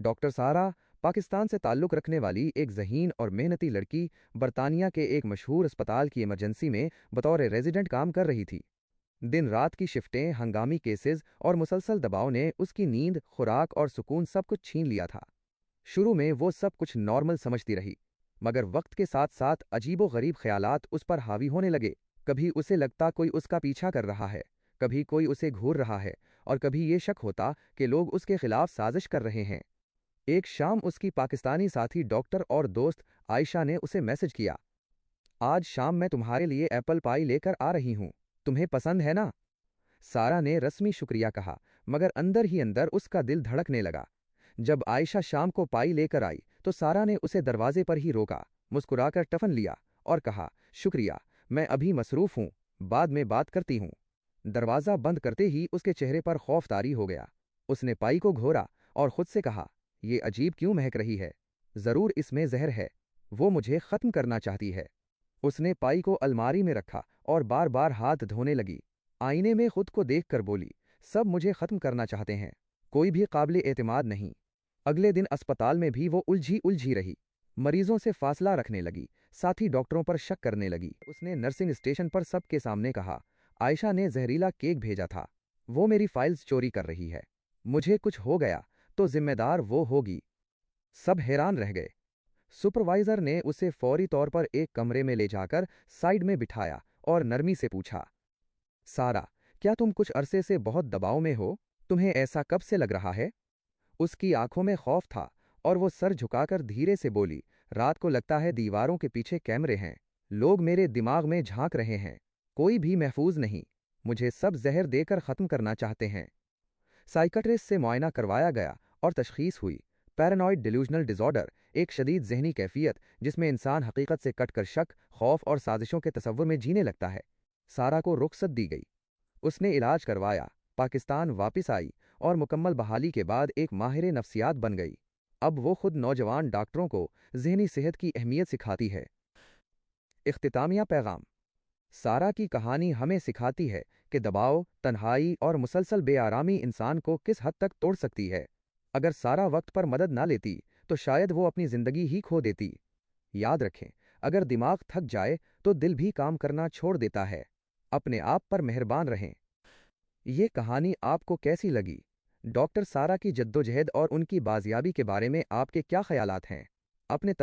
Doctor सारा, पाकिस्तान से ताल्लुक़ रखने वाली एक ज़हीन और मेहनती लड़की, बरतानिया के एक मशहूर अस्पताल की इमरजेंसी में बतौर रेजिडेंट काम कर रही थी। दिन रात की शिफ्टें, हंगामी केसेस और मुसलसल दबाव ने उसकी नींद, खुराक और सुकून सब कुछ छीन लिया था। शुरू में वो सब कुछ नॉर्मल समझती रही, मगर वक्त के साथ साथ अजीबो-गरीब ख्यालात उस पर हावी होने लगे। कभी उसे लगता कोई उसका पीछा कर रहा है, कभी कोई उसे घूर रहा है, और कभी ये शक होता कि लोग उसके खिलाफ साजिश कर रहे हैं। एक शाम उसकी पाकिस्तानी साथी डॉक्टर और दोस्त आयशा ने उसे मैसेज किया, आज शाम मैं तुम्हारे लिए एप्पल पाई लेकर आ रही हूँ, तुम्हें पसंद है ना? सारा ने रस्मी शुक्रिया कहा, मगर अंदर ही अंदर उसका दिल धड़कने लगा। जब आयशा शाम को पाई लेकर आई तो सारा ने उसे दरवाजे पर ही रोका, मुस्कुराकर टफन लिया और कहा, शुक्रिया, मैं अभी मसरूफ हूँ, बाद में बात करती हूँ। दरवाज़ा बंद करते ही उसके चेहरे पर खौफ तारी हो गया। उसने पाई को घोरा और खुद से कहा, ये अजीब क्यों महक रही है? ज़रूर इसमें जहर है, वो मुझे ख़त्म करना चाहती है। उसने पाई को अलमारी में रखा और बार बार हाथ धोने लगी। आईने में खुद को देखकर बोली, सब मुझे ख़त्म करना चाहते हैं, कोई भी काबिल एतमाद नहीं। अगले दिन अस्पताल में भी वो उलझी उलझी रही, मरीजों से फासला रखने लगी, साथ ही डॉक्टरों पर शक करने लगी। उसने नर्सिंग स्टेशन पर सबके सामने कहा, आयशा ने जहरीला केक भेजा था, वो मेरी फाइल्स चोरी कर रही है, मुझे कुछ हो गया तो जिम्मेदार वो होगी। सब हैरान रह गए। सुपरवाइजर ने उसे फौरी तौर पर एक कमरे में ले जाकर साइड में बिठाया और नरमी से पूछा, सारा, क्या तुम कुछ अरसे से बहुत दबाव में हो? तुम्हें ऐसा कब से लग रहा है? उसकी आंखों में खौफ था और वो सर झुकाकर धीरे से बोली, रात को लगता है दीवारों के पीछे कैमरे हैं, लोग मेरे दिमाग में झांक रहे हैं, कोई भी महफूज नहीं, मुझे सब जहर देकर ख़त्म करना चाहते हैं। साइकियाट्रिस्ट से मुआयना करवाया गया और तशखीस हुई, पैरानॉइड डिल्यूजनल डिसऑर्डर, एक शदीद जहनी कैफियत जिसमें इंसान हकीकत से कटकर शक, खौफ और साजिशों के तसव्वुर में जीने लगता है। सारा को रुखसत दी गई। उसने इलाज करवाया, पाकिस्तान वापस आई और मुकम्मल बहाली के बाद एक माहिर नफ्सियात बन गई। अब वो खुद नौजवान डॉक्टरों को ज़हनी सेहत की अहमियत सिखाती है। इख्तितामिया पैगाम। सारा की कहानी हमें सिखाती है कि दबाव, तन्हाई और मुसलसल बेआरामी इंसान को किस हद तक तोड़ सकती है। अगर सारा वक्त पर मदद ना लेती तो शायद वो अपनी ज़िंदगी ही खो देती। याद रखें, अगर दिमाग थक जाए तो दिल भी काम करना छोड़ देता है। अपने आप पर मेहरबान रहें। ये कहानी आपको कैसी लगी? डॉक्टर सारा की जद्दोजहद और उनकी बाजियाबी के बारे में आपके क्या ख्यालात हैं? अपने